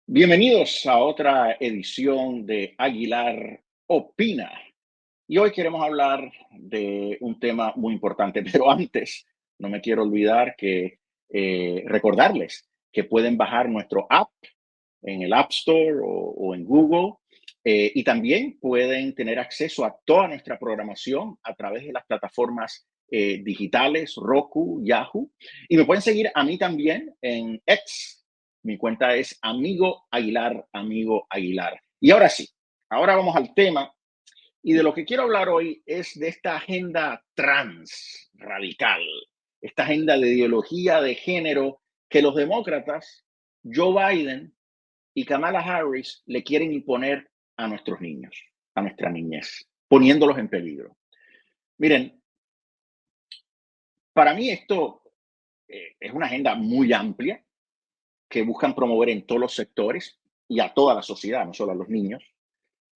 Bienvenidos a otra edición de Aguilar Opina. Y hoy queremos hablar de un tema muy importante, pero antes no me quiero olvidar que recordarles que pueden bajar nuestro app en el App Store o en Google, y también pueden tener acceso a toda nuestra programación a través de las plataformas digitales, Roku, Yahoo. Y me pueden seguir a mí también en X. Mi cuenta es Amigo Aguilar, Amigo Aguilar. Y ahora sí, ahora vamos al tema. Y de lo que quiero hablar hoy es de esta agenda trans radical, esta agenda de ideología de género que los demócratas, Joe Biden y Kamala Harris, le quieren imponer a nuestros niños, a nuestra niñez, poniéndolos en peligro. Miren, para mí esto es una agenda muy amplia que buscan promover en todos los sectores y a toda la sociedad, no solo a los niños.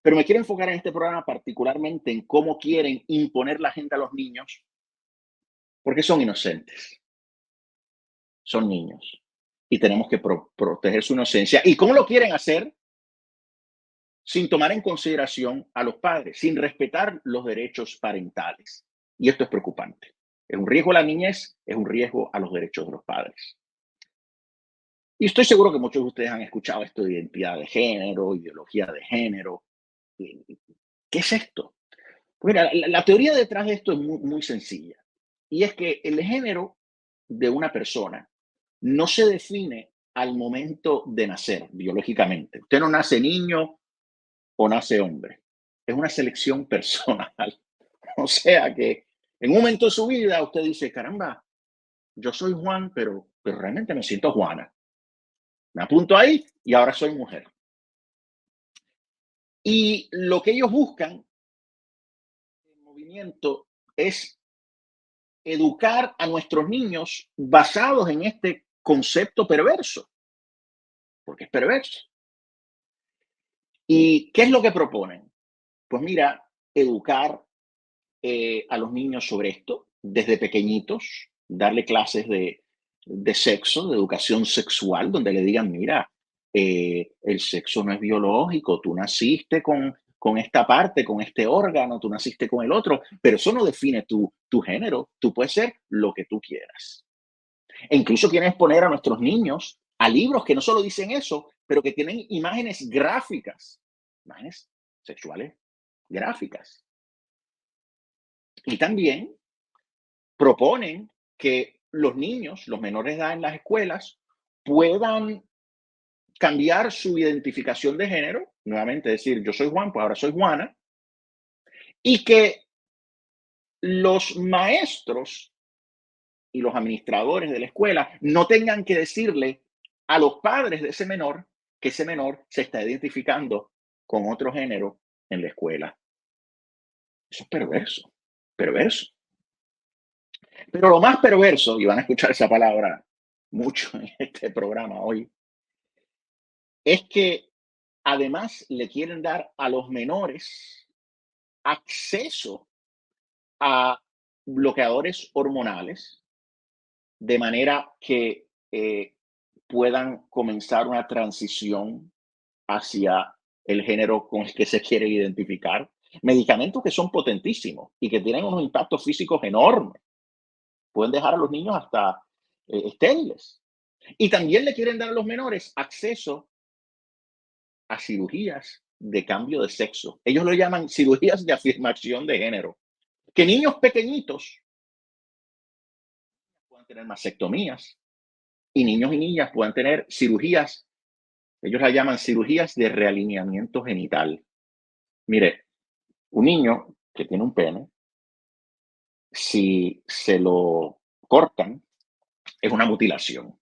Pero me quiero enfocar en este programa particularmente en cómo quieren imponer la agenda a los niños, porque son inocentes, son niños y tenemos que proteger su inocencia. ¿Y cómo lo quieren hacer? Sin tomar en consideración a los padres, sin respetar los derechos parentales. Y esto es preocupante. Es un riesgo a la niñez, es un riesgo a los derechos de los padres. Y estoy seguro que muchos de ustedes han escuchado esto de identidad de género, ideología de género. ¿Qué es esto? Pues mira, la teoría detrás de esto es muy sencilla. Y es que el género de una persona no se define al momento de nacer biológicamente. Usted no nace niño o nace hombre. Es una selección personal. O sea que en un momento de su vida usted dice, caramba, yo soy Juan, pero realmente me siento Juana. Me apunto ahí y ahora soy mujer. Y lo que ellos buscan, el movimiento, es educar a nuestros niños basados en este concepto perverso, porque es perverso. ¿Y qué es lo que proponen? Pues mira, educar a los niños sobre esto desde pequeñitos, darle clases de sexo, de educación sexual, donde le digan, mira, el sexo no es biológico, tú naciste con esta parte, con este órgano, tú naciste con el otro, pero eso no define tu género, tú puedes ser lo que tú quieras. E incluso quieren exponer a nuestros niños a libros que no solo dicen eso, pero que tienen imágenes gráficas, imágenes sexuales gráficas. Y también proponen que los niños, los menores de edad en las escuelas, puedan cambiar su identificación de género, nuevamente decir, yo soy Juan, pues ahora soy Juana, y que los maestros y los administradores de la escuela no tengan que decirle a los padres de ese menor que ese menor se está identificando con otro género en la escuela. Eso es perverso, perverso. Pero lo más perverso, y van a escuchar esa palabra mucho en este programa hoy, es que además le quieren dar a los menores acceso a bloqueadores hormonales de manera que puedan comenzar una transición hacia el género con el que se quiere identificar. Medicamentos que son potentísimos y que tienen unos impactos físicos enormes. Pueden dejar a los niños hasta estériles. Y también le quieren dar a los menores acceso a cirugías de cambio de sexo. Ellos lo llaman cirugías de afirmación de género. Que niños pequeñitos puedan tener mastectomías y niños y niñas puedan tener cirugías, ellos la llaman cirugías de realineamiento genital. Mire, un niño que tiene un pene, si se lo cortan, es una mutilación.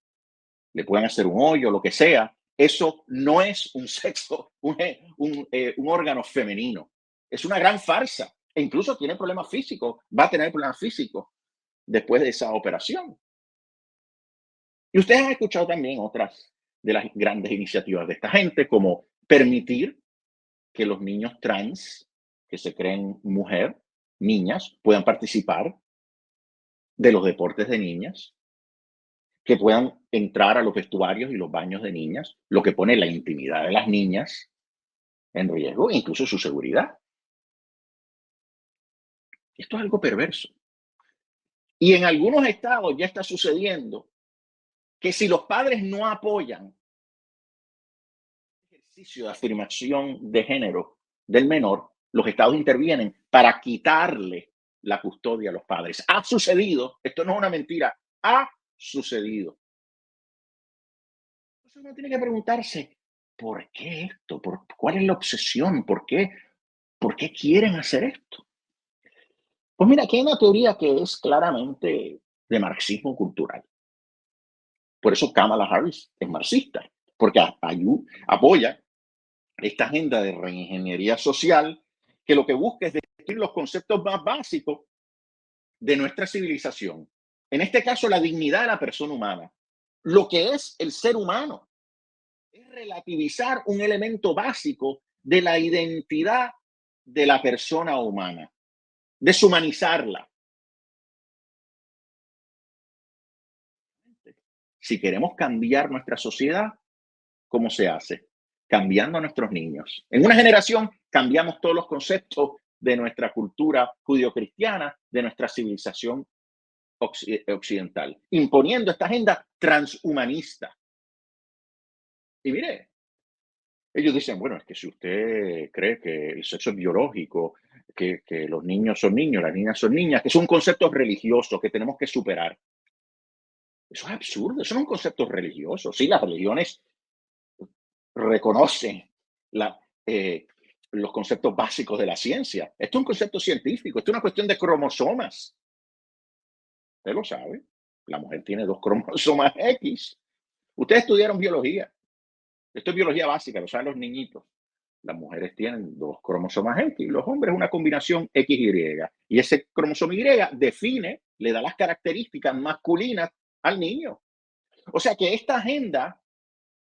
Le pueden hacer un hoyo, lo que sea. Eso no es un sexo, un órgano femenino. Es una gran farsa. E incluso tiene problemas físicos, va a tener problemas físicos después de esa operación. Y ustedes han escuchado también otras de las grandes iniciativas de esta gente, como permitir que los niños trans que se creen mujer, niñas, puedan participar de los deportes de niñas, que puedan entrar a los vestuarios y los baños de niñas, lo que pone la intimidad de las niñas en riesgo, incluso su seguridad. Esto es algo perverso. Y en algunos estados ya está sucediendo que si los padres no apoyan el ejercicio de afirmación de género del menor, los estados intervienen para quitarle la custodia a los padres. Ha sucedido, esto no es una mentira, ha sucedido. Entonces uno tiene que preguntarse, ¿por qué esto? ¿Cuál es la obsesión? ¿Por qué quieren hacer esto? Pues mira, aquí hay una teoría que es claramente de marxismo cultural. Por eso Kamala Harris es marxista, porque apoya esta agenda de reingeniería social que lo que busca es destruir los conceptos más básicos de nuestra civilización. En este caso, la dignidad de la persona humana. Lo que es el ser humano es relativizar un elemento básico de la identidad de la persona humana, deshumanizarla. Si queremos cambiar nuestra sociedad, ¿cómo se hace? Cambiando a nuestros niños. En una generación cambiamos todos los conceptos de nuestra cultura judio-cristiana, de nuestra civilización occidental, imponiendo esta agenda transhumanista. Y mire, ellos dicen, bueno, es que si usted cree que el sexo es biológico, que los niños son niños, las niñas son niñas, que es un concepto religioso que tenemos que superar. Eso es absurdo, eso no es un concepto religioso. Sí, las religiones reconocen la, eh, los conceptos básicos de la ciencia. Esto es un concepto científico, esto es una cuestión de cromosomas. Usted lo sabe, la mujer tiene 2 cromosomas X. Ustedes estudiaron biología. Esto es biología básica, lo saben los niñitos. Las mujeres tienen 2 cromosomas X, los hombres una combinación XY. Y ese cromosoma Y define, le da las características masculinas al niño. O sea que esta agenda,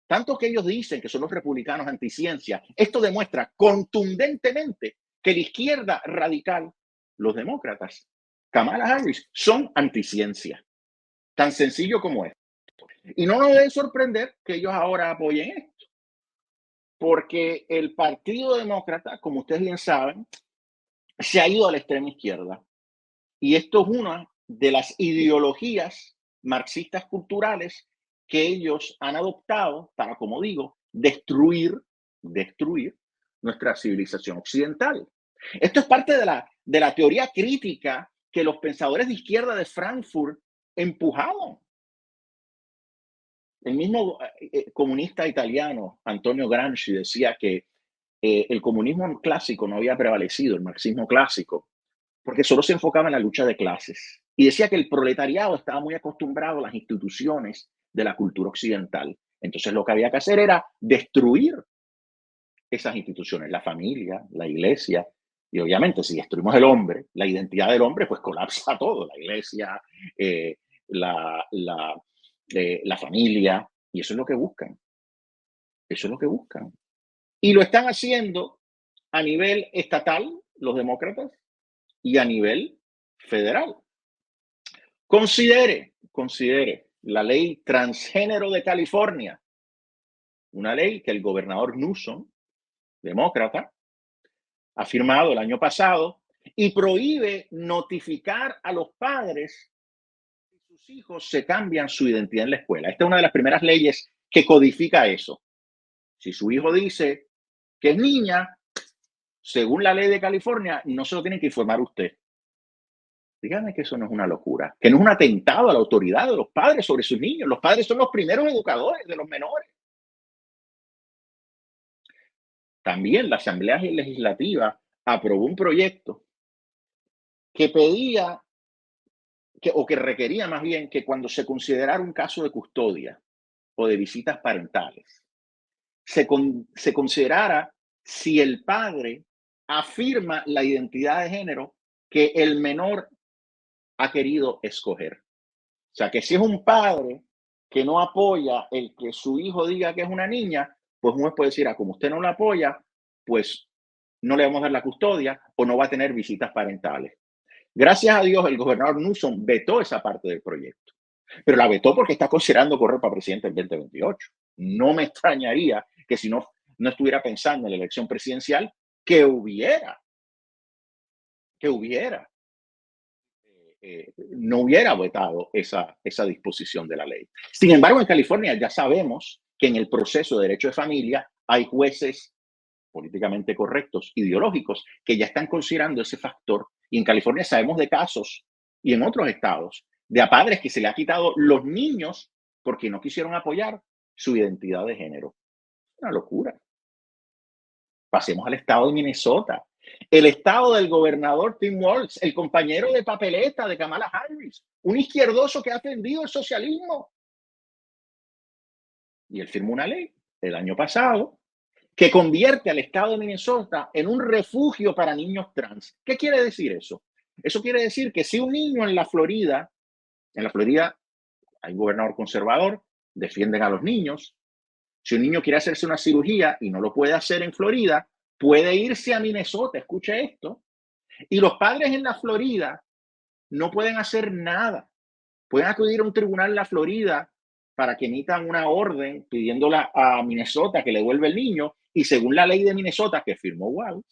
tanto que ellos dicen que son los republicanos anticiencia, esto demuestra contundentemente que la izquierda radical, los demócratas, Kamala Harris, son anticiencia. Tan sencillo como es. Y no nos debe sorprender que ellos ahora apoyen esto, porque el Partido Demócrata, como ustedes bien saben, se ha ido a la extrema izquierda. Y esto es una de las ideologías marxistas culturales que ellos han adoptado para, como digo, destruir nuestra civilización occidental. Esto es parte de la teoría crítica que los pensadores de izquierda de Frankfurt empujaban. El mismo comunista italiano Antonio Gramsci decía que el comunismo clásico no había prevalecido, el marxismo clásico, porque solo se enfocaba en la lucha de clases. Y decía que el proletariado estaba muy acostumbrado a las instituciones de la cultura occidental. Entonces lo que había que hacer era destruir esas instituciones, la familia, la iglesia. Y obviamente si destruimos el hombre, la identidad del hombre, pues colapsa todo, la iglesia, eh, la familia. Y eso es lo que buscan. Eso es lo que buscan. Y lo están haciendo a nivel estatal, los demócratas, y a nivel federal. Considere la ley transgénero de California, una ley que el gobernador Newsom, demócrata, ha firmado el año pasado y prohíbe notificar a los padres si sus hijos se cambian su identidad en la escuela. Esta es una de las primeras leyes que codifica eso. Si su hijo dice que es niña, según la ley de California, no se lo tienen que informar usted. Dígame que eso no es una locura, que no es un atentado a la autoridad de los padres sobre sus niños. Los padres son los primeros educadores de los menores. También la Asamblea Legislativa aprobó un proyecto que pedía, que requería más bien que cuando se considerara un caso de custodia o de visitas parentales, se considerara si el padre afirma la identidad de género que el menor ha querido escoger. O sea, que si es un padre que no apoya el que su hijo diga que es una niña, pues uno puede decir, como usted no la apoya, pues no le vamos a dar la custodia o no va a tener visitas parentales. Gracias a Dios, el gobernador Newsom vetó esa parte del proyecto. pero la vetó porque está considerando correr para presidente en 2028. No me extrañaría que si no estuviera pensando en la elección presidencial, que hubiera no hubiera vetado esa disposición de la ley. Sin embargo, en California ya sabemos que en el proceso de derecho de familia hay jueces políticamente correctos, ideológicos, que ya están considerando ese factor. Y en California sabemos de casos, y en otros estados, de a padres que se le ha quitado los niños porque no quisieron apoyar su identidad de género. Una locura. Pasemos al estado de Minnesota. El estado del gobernador Tim Walz, el compañero de papeleta de Kamala Harris, un izquierdoso que ha defendido el socialismo. Y él firmó una ley el año pasado que convierte al estado de Minnesota en un refugio para niños trans. ¿Qué quiere decir eso? Eso quiere decir que si un niño en la Florida hay un gobernador conservador, defienden a los niños. Si un niño quiere hacerse una cirugía y no lo puede hacer en Florida, puede irse a Minnesota, escuche esto, y los padres en la Florida no pueden hacer nada. Pueden acudir a un tribunal en la Florida para que emitan una orden pidiéndola a Minnesota que le devuelva el niño, y según la ley de Minnesota que firmó Walz,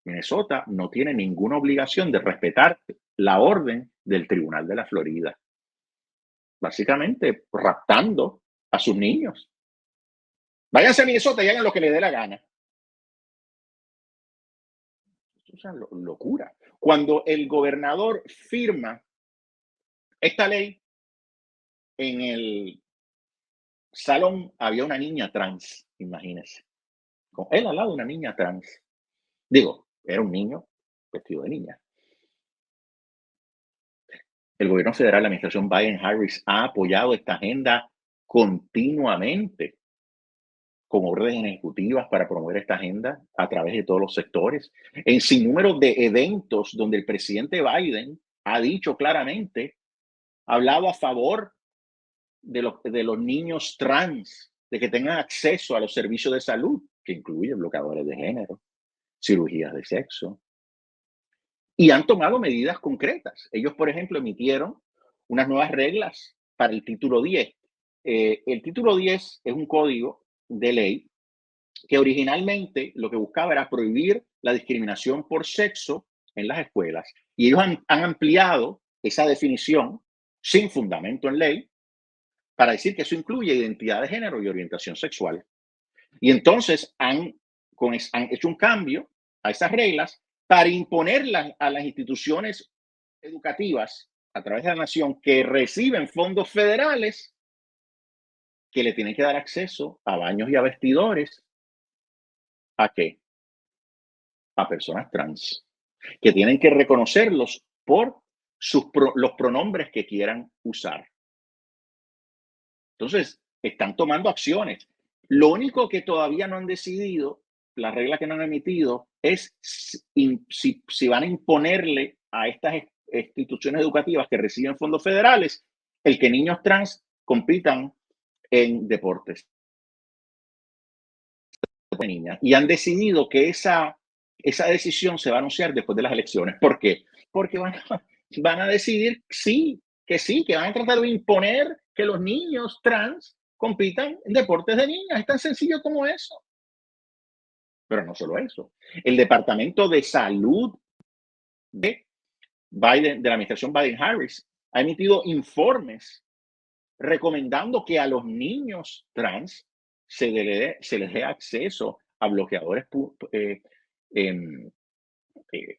Minnesota no tiene ninguna obligación de respetar la orden del tribunal de la Florida. Básicamente raptando a sus niños. Váyanse a Minnesota y hagan lo que les dé la gana. Esto es una locura. Cuando el gobernador firma esta ley, en el salón había una niña trans, imagínense. Con él al lado una niña trans. Digo, era un niño vestido de niña. El gobierno federal, la administración Biden-Harris, ha apoyado esta agenda continuamente con órdenes ejecutivas para promover esta agenda a través de todos los sectores, en sinnúmero de eventos donde el presidente Biden ha dicho claramente, ha hablado a favor de los niños trans, de que tengan acceso a los servicios de salud, que incluyen bloqueadores de género, cirugías de sexo, y han tomado medidas concretas. Ellos, por ejemplo, emitieron unas nuevas reglas para el título 10. El título 10 es un código de ley que originalmente lo que buscaba era prohibir la discriminación por sexo en las escuelas. Y ellos han ampliado esa definición sin fundamento en ley para decir que eso incluye identidad de género y orientación sexual. Y entonces han hecho un cambio a esas reglas para imponerlas a las instituciones educativas a través de la nación que reciben fondos federales, que le tienen que dar acceso a baños y a vestidores. ¿A qué? A personas trans, que tienen que reconocerlos por los pronombres que quieran usar. Entonces, están tomando acciones. Lo único que todavía no han decidido, la regla que no han emitido, es si van a imponerle a estas instituciones educativas que reciben fondos federales el que niños trans compitan en deportes de niñas. Y han decidido que esa decisión se va a anunciar después de las elecciones. ¿Por qué? Porque van a decidir que van a tratar de imponer que los niños trans compitan en deportes de niñas. Es tan sencillo como eso. Pero no solo eso. El Departamento de Salud de Biden, de la administración Biden-Harris, ha emitido informes recomendando que a los niños trans se les dé acceso a em, eh,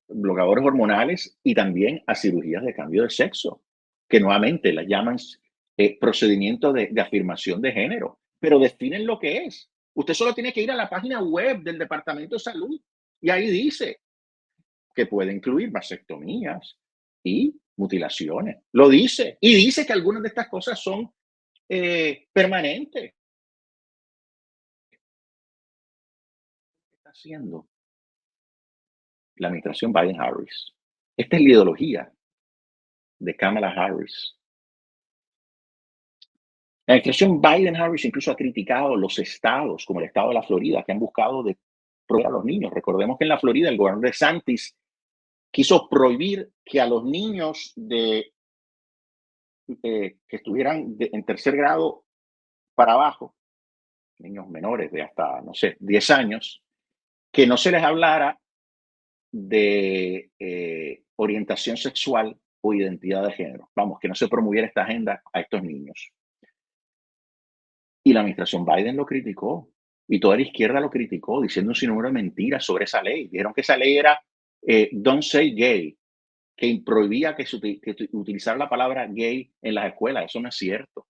bloqueadores hormonales y también a cirugías de cambio de sexo, que nuevamente las llaman procedimientos de afirmación de género, pero definen lo que es. Usted solo tiene que ir a la página web del Departamento de Salud y ahí dice que puede incluir vasectomías y mutilaciones. Lo dice. Y dice que algunas de estas cosas son permanentes. ¿Qué está haciendo la administración Biden-Harris? Esta es la ideología de Kamala Harris. La administración Biden-Harris incluso ha criticado los estados, como el estado de la Florida, que han buscado de prohibir a los niños. Recordemos que en la Florida el gobernador DeSantis quiso prohibir que a los niños de que estuvieran en tercer grado para abajo, niños menores de hasta, no sé, 10 años, que no se les hablara de orientación sexual o identidad de género. Vamos, que no se promoviera esta agenda a estos niños. Y la administración Biden lo criticó y toda la izquierda lo criticó diciendo un sinnúmero de mentiras sobre esa ley. Dijeron que esa ley era Don't Say Gay, que prohibía que utilizar la palabra gay en las escuelas. Eso no es cierto.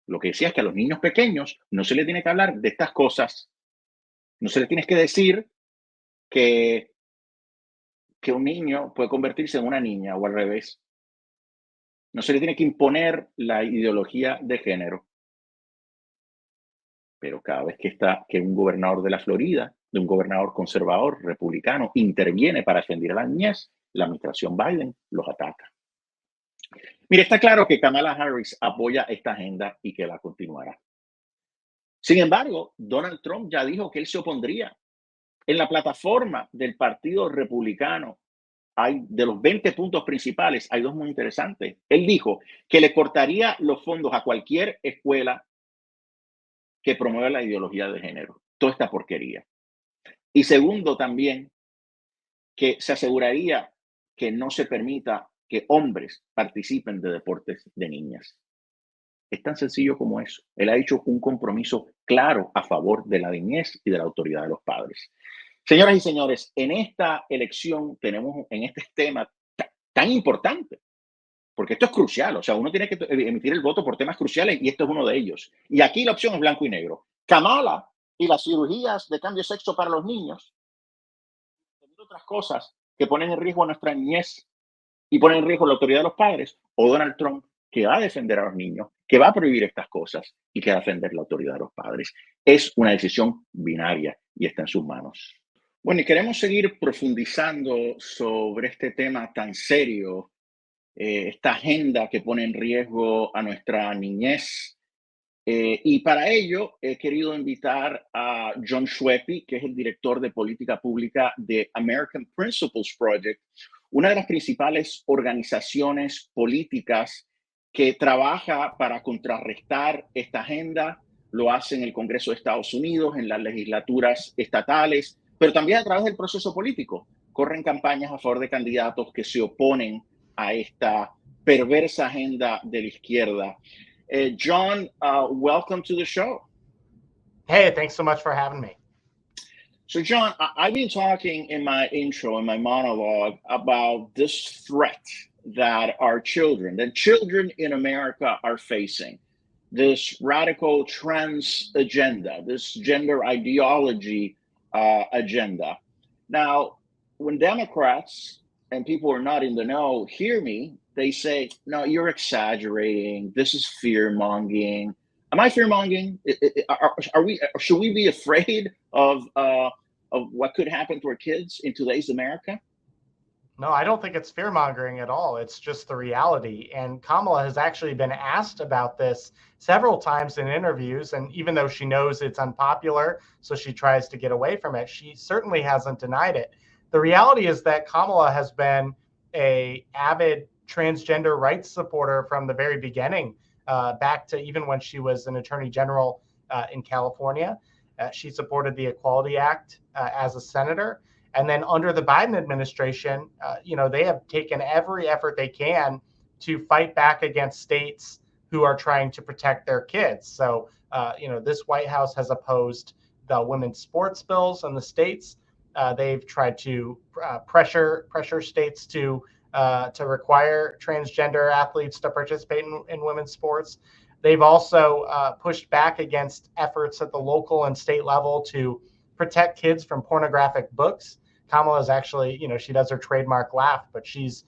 Lo que decía es que a los niños pequeños no se les tiene que hablar de estas cosas. No se les tiene que decir que, que un niño puede convertirse en una niña o al revés. No se le tiene que imponer la ideología de género. Pero cada vez que un gobernador de la Florida, de un gobernador conservador republicano, interviene para defender a la niñez, la administración Biden los ataca. Mire, está claro que Kamala Harris apoya esta agenda y que la continuará. Sin embargo, Donald Trump ya dijo que él se opondría. En la plataforma del Partido Republicano, hay de los 20 puntos principales, hay dos muy interesantes. Él dijo que le cortaría los fondos a cualquier escuela que promueva la ideología de género. Toda esta porquería. Y segundo, también, que se aseguraría que no se permita que hombres participen de deportes de niñas. Es tan sencillo como eso. Él ha hecho un compromiso claro a favor de la niñez y de la autoridad de los padres. Señoras y señores, en esta elección tenemos en este tema tan importante, porque esto es crucial, o sea, uno tiene que emitir el voto por temas cruciales y esto es uno de ellos. Y aquí la opción es blanco y negro. Kamala y las cirugías de cambio de sexo para los niños, entre otras cosas que ponen en riesgo a nuestra niñez y ponen en riesgo la autoridad de los padres, o Donald Trump, que va a defender a los niños, que va a prohibir estas cosas y que va a defender la autoridad de los padres. Es una decisión binaria y está en sus manos. Bueno, y queremos seguir profundizando sobre este tema tan serio, esta agenda que pone en riesgo a nuestra niñez. Y para ello he querido invitar a John Schweppe, que es el director de política pública de American Principles Project, una de las principales organizaciones políticas que trabaja para contrarrestar esta agenda. Lo hace en el Congreso de Estados Unidos, en las legislaturas estatales, pero también a través del proceso político. Corren campañas a favor de candidatos que se oponen a esta perversa agenda de la izquierda. John, welcome to the show. Hey, thanks so much for having me. So, John, I've been talking in my intro, in my monologue, about this threat that our children, that children in America are facing, this radical trans agenda, this gender ideology agenda. Now, when Democrats and people who are not in the know hear me, they say, no, you're exaggerating. This is fear mongering. Am I fear mongering? Should we be afraid of what could happen to our kids in today's America? No, I don't think it's fear mongering at all. It's just the reality. And Kamala has actually been asked about this several times in interviews. And even though she knows it's unpopular, so she tries to get away from it, she certainly hasn't denied it. The reality is that Kamala has been an avid transgender rights supporter from the very beginning, back to even when she was an attorney general in California. She supported the Equality Act as a senator. And then under the Biden administration, they have taken every effort they can to fight back against states who are trying to protect their kids. So, this White House has opposed the women's sports bills in the states. They've tried to pressure states to require transgender athletes to participate in women's sports. They've also pushed back against efforts at the local and state level to protect kids from pornographic books. Kamala is actually, she does her trademark laugh, but she's,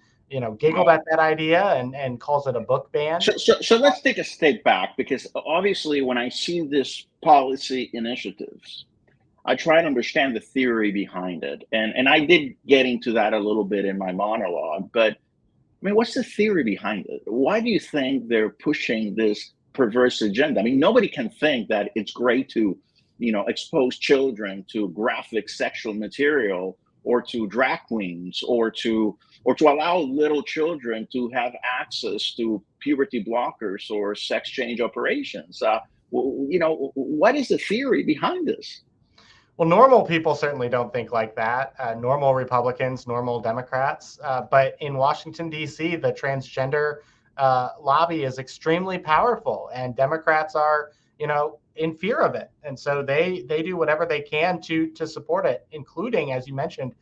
giggled at that idea and calls it a book ban. So let's take a step back, because obviously when I see this policy initiatives, I try to understand the theory behind it. And I did get into that a little bit in my monologue, but I mean, what's the theory behind it? Why do you think they're pushing this perverse agenda? I mean, nobody can think that it's great to, expose children to graphic sexual material or to drag queens or to, or to allow little children to have access to puberty blockers or sex change operations. What is the theory behind this? Well, normal people certainly don't think like that. Normal Republicans, normal Democrats. But in Washington, D.C., the transgender lobby is extremely powerful, and Democrats are, in fear of it. And so they do whatever they can to support it, including, as you mentioned,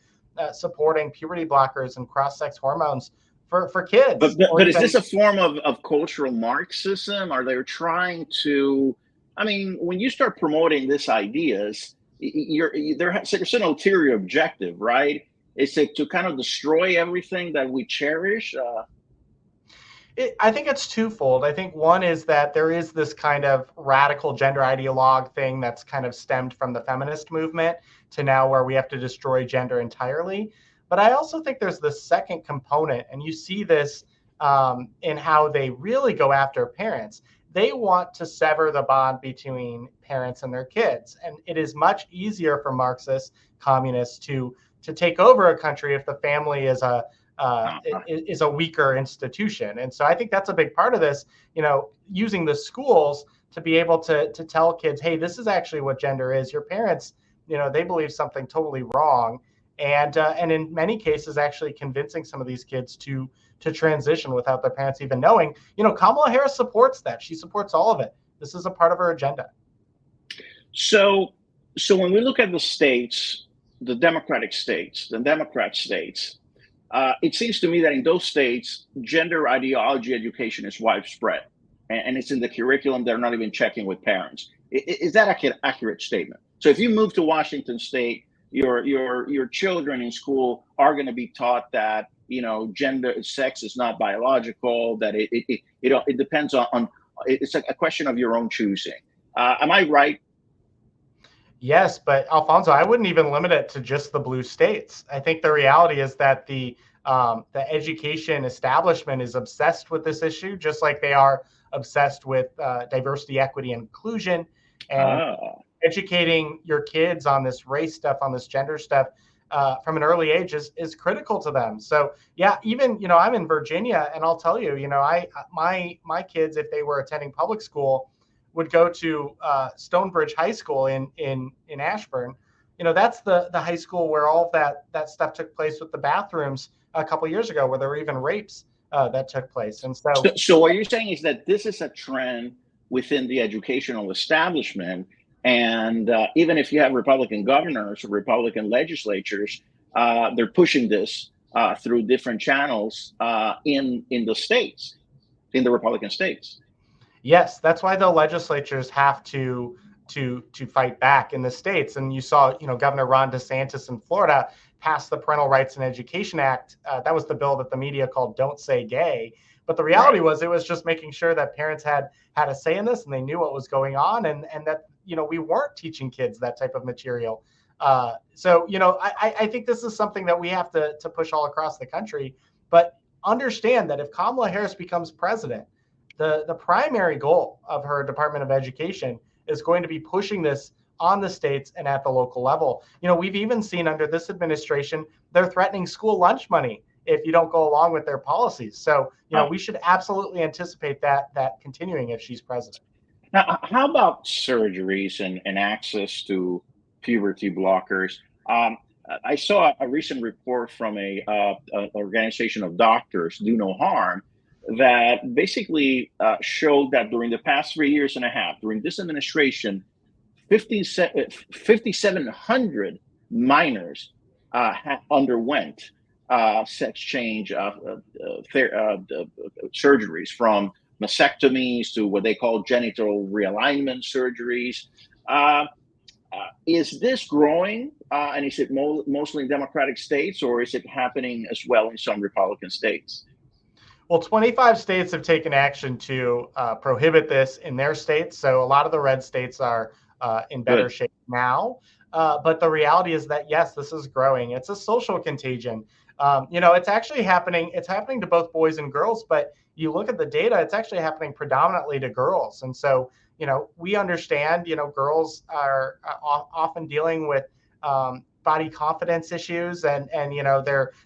supporting puberty blockers and cross-sex hormones for But kids, but, or but is even. this a form of cultural Marxism? Are they trying to? I mean, when you start promoting these ideas, there's an ulterior objective, right? Is it to kind of destroy everything that we cherish? I think it's twofold. I think one is that there is this kind of radical gender ideologue thing that's kind of stemmed from the feminist movement to now where we have to destroy gender entirely. But I also think there's the second component, and you see this in how they really go after parents. They want to sever the bond between parents and their kids. And it is much easier for Marxists, communists to take over a country if the family is a weaker institution. And so I think that's a big part of this, using the schools to be able to tell kids, hey, this is actually what gender is. Your parents, they believe something totally wrong. And in many cases, actually convincing some of these kids to transition without their parents even knowing. Kamala Harris supports that. She supports all of it. This is a part of her agenda. So when we look at the states, the Democrat states, it seems to me that in those states, gender ideology education is widespread, and it's in the curriculum. They're not even checking with parents. Is that accurate statement? So if you move to Washington State, your children in school are going to be taught that sex is not biological. That it depends on it's a question of your own choosing. Am I right? Yes, but Alfonso, I wouldn't even limit it to just the blue states. I think the reality is that the education establishment is obsessed with this issue, just like they are obsessed with diversity, equity, and inclusion, and educating your kids on this race stuff, on this gender stuff from an early age is critical to them. So yeah, even I'm in Virginia, and I'll tell you, my kids, if they were attending public school, would go to Stonebridge High School in Ashburn. That's the high school where all of that stuff took place with the bathrooms a couple years ago, where there were even rapes that took place. And so what you're saying is that this is a trend within the educational establishment, and even if you have Republican governors or Republican legislatures, they're pushing this through different channels in the states, in the Republican states. Yes, that's why the legislatures have to fight back in the states. And you saw, Governor Ron DeSantis in Florida passed the Parental Rights and Education Act. That was the bill that the media called "Don't Say Gay." But the reality was, it was just making sure that parents had a say in this, and they knew what was going on, and that we weren't teaching kids that type of material. So I think this is something that we have to push all across the country. But understand that if Kamala Harris becomes president, the primary goal of her Department of Education is going to be pushing this on the states and at the local level. We've even seen under this administration, they're threatening school lunch money if you don't go along with their policies. So, we should absolutely anticipate that continuing if she's president. Now, how about surgeries and access to puberty blockers? I saw a recent report from an organization of doctors, Do No Harm, that basically showed that during the past 3 years and a half, during this administration, 5,700 minors underwent sex change surgeries, from mastectomies to what they call genital realignment surgeries. Is this growing, and is it mostly in Democratic states, or is it happening as well in some Republican states? Well, 25 states have taken action to prohibit this in their states. So a lot of the red states are in better shape now. But the reality is that, yes, this is growing. It's a social contagion. It's actually happening. It's happening to both boys and girls. But you look at the data, it's actually happening predominantly to girls. And so, we understand, girls are often dealing with body confidence issues, and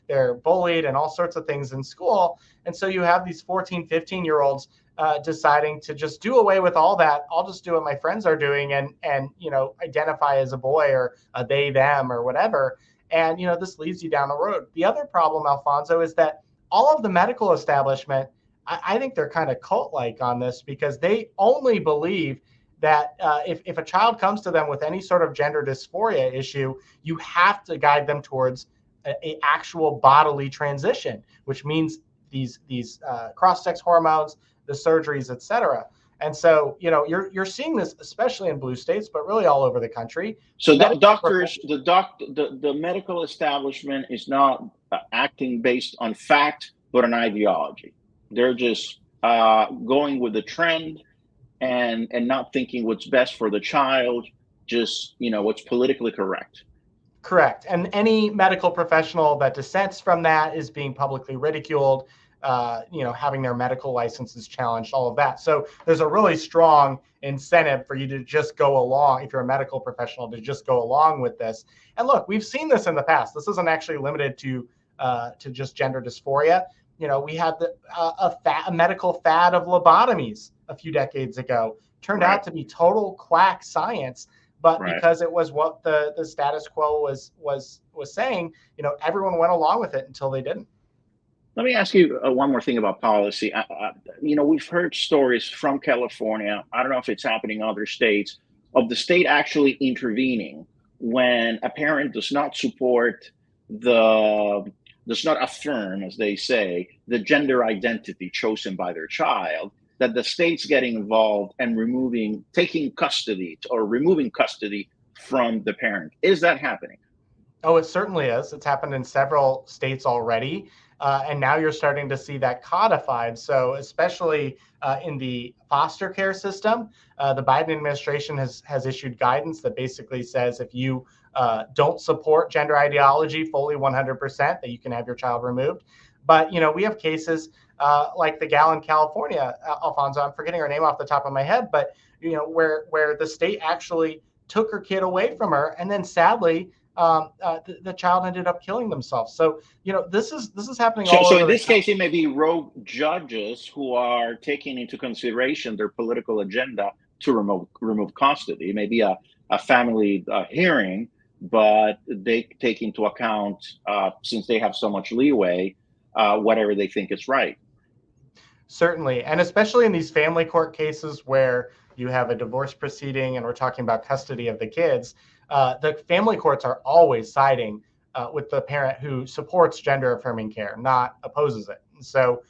they're bullied and all sorts of things in school. And so you have these 14, 15-year-olds deciding to just do away with all that. I'll just do what my friends are doing and identify as a boy or a they, them, or whatever. And this leads you down the road. The other problem, Alfonso, is that all of the medical establishment, I think they're kind of cult-like on this, because they only believe that if a child comes to them with any sort of gender dysphoria issue, you have to guide them towards a actual bodily transition, which means these cross-sex hormones, the surgeries, et cetera. And so, you're seeing this especially in blue states, but really all over the country. So the medical establishment is not acting based on fact, but on ideology. They're just going with the trend and not thinking what's best for the child, just what's politically correct. Correct. And any medical professional that dissents from that is being publicly ridiculed, having their medical licenses challenged, all of that. So there's a really strong incentive for you to just go along, if you're a medical professional, to just go along with this. And look, we've seen this in the past. This isn't actually limited to just gender dysphoria. We had a medical fad of lobotomies a few decades ago. Turned out to be total quack science, but because it was what the status quo was saying, everyone went along with it until they didn't. Let me ask you one more thing about policy. We've heard stories from California. I don't know if it's happening in other states, of the state actually intervening when a parent does not affirm, as they say, the gender identity chosen by their child, that the state's getting involved and taking custody or removing custody from the parent. Is that happening? Oh, it certainly is. It's happened in several states already. And now you're starting to see that codified. So especially in the foster care system, the Biden administration has issued guidance that basically says if you don't support gender ideology fully 100%, that you can have your child removed. But, we have cases like the gal in California, Alfonso, I'm forgetting her name off the top of my head, but, where the state actually took her kid away from her, and then sadly, the child ended up killing themselves. So, this is happening all over. So in this case, it may be rogue judges who are taking into consideration their political agenda to remove custody. It may be a family hearing, but they take into account, since they have so much leeway, whatever they think is right. Certainly. And especially in these family court cases where you have a divorce proceeding and we're talking about custody of the kids, the family courts are always siding with the parent who supports gender affirming care, not opposes it. And so,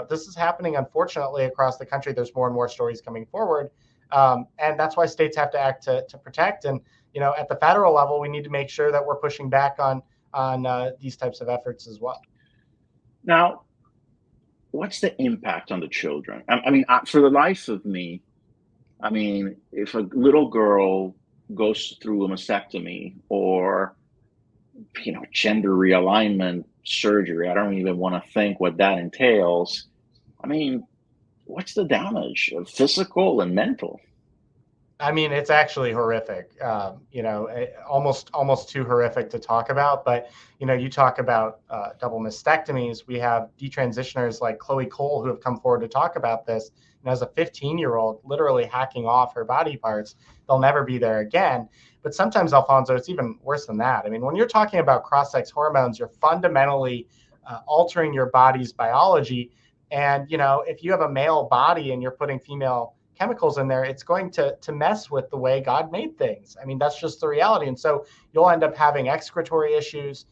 this is happening, unfortunately, across the country. There's more and more stories coming forward. And that's why states have to act to protect. And, at the federal level, we need to make sure that we're pushing back on these types of efforts as well. Now, what's the impact on the children? I mean, for the life of me, if a little girl goes through a mastectomy or, gender realignment surgery, I don't even want to think what that entails. What's the damage, physical and mental? It's actually horrific, almost too horrific to talk about. But, you talk about double mastectomies. We have detransitioners like Chloe Cole who have come forward to talk about this. And as a 15-year-old, literally hacking off her body parts, they'll never be there again. But sometimes, Alfonso, it's even worse than that. When you're talking about cross-sex hormones, you're fundamentally altering your body's biology. And, if you have a male body and you're putting female chemicals in there, it's going to mess with the way God made things. That's just the reality. And so you'll end up having excretory issues.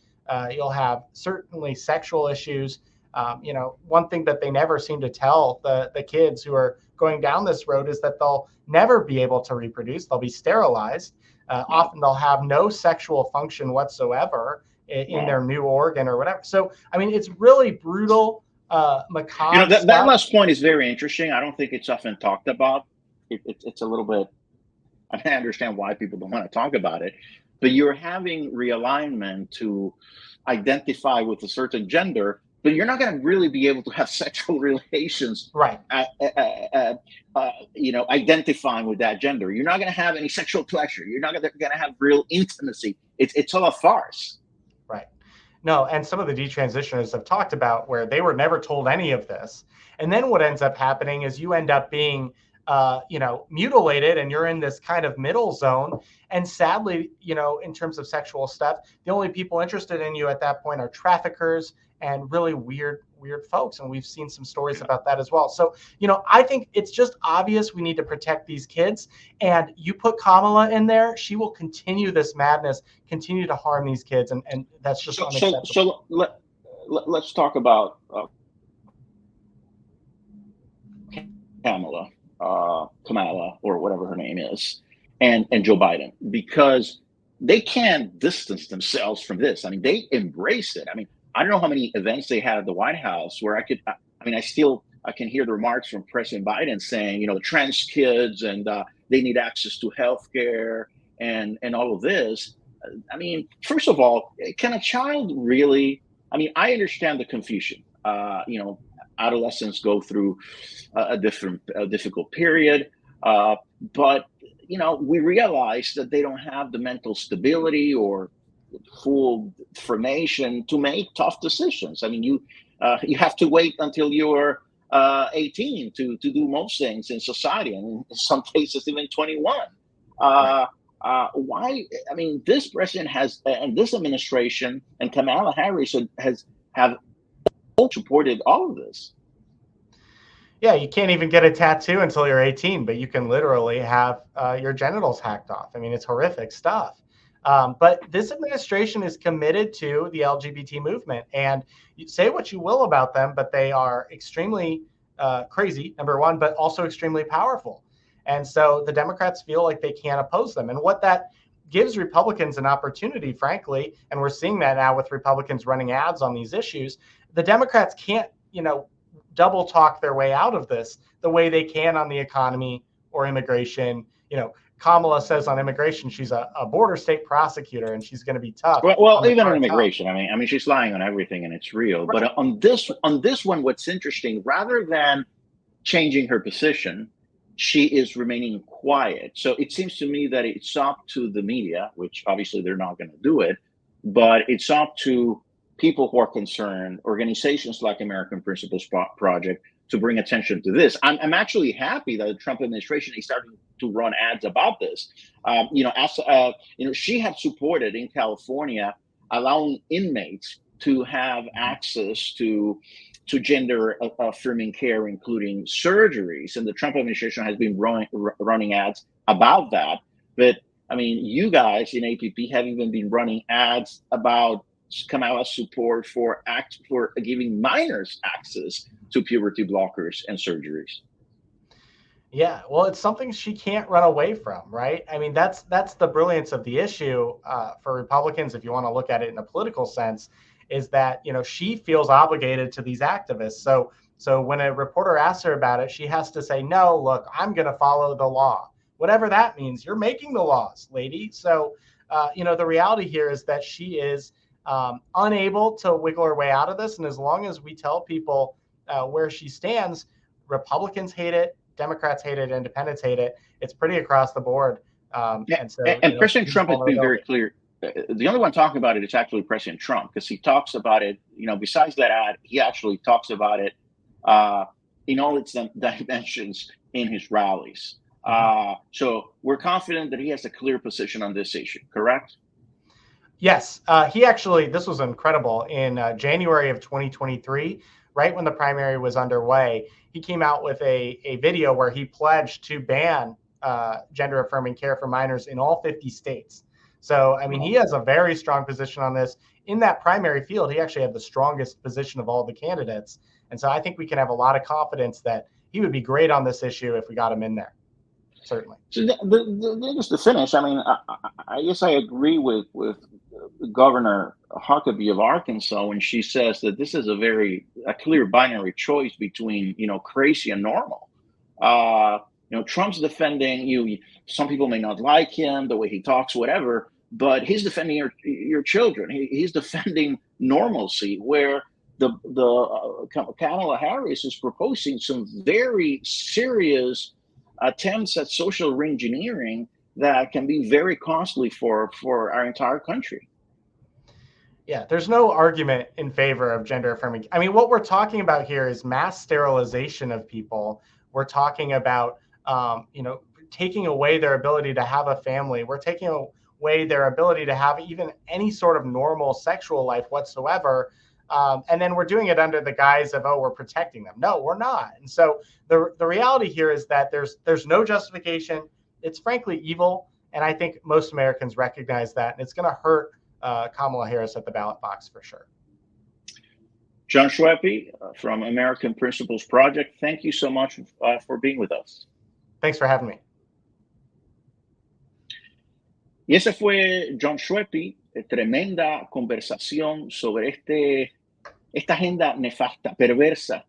You'll have certainly sexual issues. One thing that they never seem to tell the kids who are going down this road is that they'll never be able to reproduce. They'll be sterilized. Often they'll have no sexual function whatsoever in their new organ or whatever. So, it's really brutal. Macabre that last point is very interesting. I don't think it's often talked about. It's a little bit, I understand why people don't want to talk about it, but you're having realignment to identify with a certain gender, but you're not going to really be able to have sexual relations, Right. identifying with that gender. You're not going to have any sexual pleasure. You're not going to have real intimacy. It's all a farce. Right. No, and some of the detransitioners have talked about where they were never told any of this. And then what ends up happening is you end up being, mutilated, and you're in this kind of middle zone. And sadly, in terms of sexual stuff, the only people interested in you at that point are traffickers and really weird folks. And we've seen some stories about that as well. So, I think it's just obvious we need to protect these kids. And you put Kamala in there, she will continue this madness, continue to harm these kids. And that's just unacceptable. So let's talk about Kamala, or whatever her name is, and Joe Biden, because they can't distance themselves from this. I mean, they embrace it. I mean, I don't know how many events they had at the White House where I can hear the remarks from President Biden saying, the trans kids, and they need access to health care and all of this. I mean, first of all, can a child really, I understand the confusion. Adolescents go through a difficult period, but we realize that they don't have the mental stability or full formation to make tough decisions. I mean, you have to wait until you're 18 to do most things in society, and in some cases even 21. Why? I mean, this president and this administration and Kamala Harris have supported all of this. Yeah, you can't even get a tattoo until you're 18, but you can literally have your genitals hacked off. I mean, it's horrific stuff. But this administration is committed to the LGBT movement, and you say what you will about them, but they are extremely crazy, number one, but also extremely powerful. And so the Democrats feel like they can't oppose them. And what that gives Republicans an opportunity, frankly, and we're seeing that now with Republicans running ads on these issues, the Democrats can't, double talk their way out of this the way they can on the economy or immigration. Kamala says on immigration, she's a border state prosecutor and she's going to be tough. Well, even on immigration, I mean, she's lying on everything, and it's real. Right. But on this one, what's interesting, rather than changing her position, she is remaining quiet. So it seems to me that it's up to the media, which obviously they're not going to do it, but it's up to people who are concerned, organizations like American Principles Project, to bring attention to this. I'm actually happy that the Trump administration is starting to run ads about this. She had supported in California allowing inmates to have access to gender affirming care, including surgeries, and the Trump administration has been running ads about that. But I mean, you guys in APP have even been running ads about Kamala's support for giving minors access to puberty blockers and surgeries. Yeah, well, it's something she can't run away from, right? I mean, that's the brilliance of the issue for Republicans, if you want to look at it in a political sense, is that she feels obligated to these activists. So when a reporter asks her about it, she has to say, no, look, I'm going to follow the law, whatever that means. You're making the laws, lady. So the reality here is that she is unable to wiggle her way out of this. And as long as we tell people where she stands, Republicans hate it, Democrats hate it, independents hate it. It's pretty across the board. And President Trump has been very clear. The only one talking about it is actually President Trump, because he talks about it, besides that ad, he actually talks about it in all its dimensions in his rallies. So we're confident that he has a clear position on this issue, correct? Yes, he actually, this was incredible. In January of 2023, right when the primary was underway, he came out with a video where he pledged to ban gender affirming care for minors in all 50 states. So, I mean, he has a very strong position on this. In that primary field, he actually had the strongest position of all the candidates. And so I think we can have a lot of confidence that he would be great on this issue if we got him in there. Certainly. So just to finish, I mean, I guess I agree with Governor Huckabee of Arkansas when she says that this is a clear binary choice between, crazy and normal. Trump's defending you. Some people may not like him, the way he talks, whatever, but he's defending your children. He's defending normalcy, where Kamala Harris is proposing some very serious attempts at social reengineering that can be very costly for our entire country. Yeah, there's no argument in favor of gender affirming. I mean, what we're talking about here is mass sterilization of people. We're talking about, taking away their ability to have a family. We're taking away their ability to have even any sort of normal sexual life whatsoever. And then we're doing it under the guise of, oh, we're protecting them. No, we're not. And so the reality here is that there's no justification. It's frankly evil. And I think most Americans recognize that. And it's going to hurt Kamala Harris at the ballot box for sure. John Schweppe from American Principles Project, thank you so much for being with us. Thanks for having me. Y ese fue John Schweppe, tremenda conversación sobre esta agenda nefasta, perversa,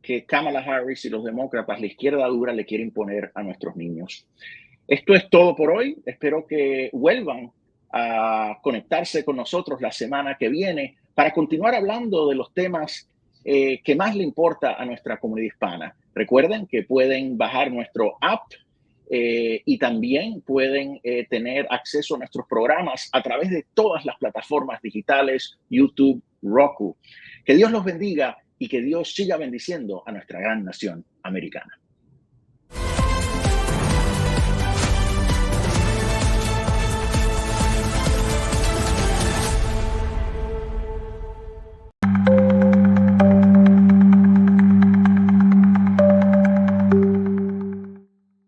que Kamala Harris y los demócratas, la izquierda dura, le quieren imponer a nuestros niños. Esto es todo por hoy. Espero que vuelvan a conectarse con nosotros la semana que viene para continuar hablando de los temas que más le importa a nuestra comunidad hispana. Recuerden que pueden bajar nuestro app y también pueden tener acceso a nuestros programas a través de todas las plataformas digitales, YouTube, Roku. Que Dios los bendiga y que Dios siga bendiciendo a nuestra gran nación americana.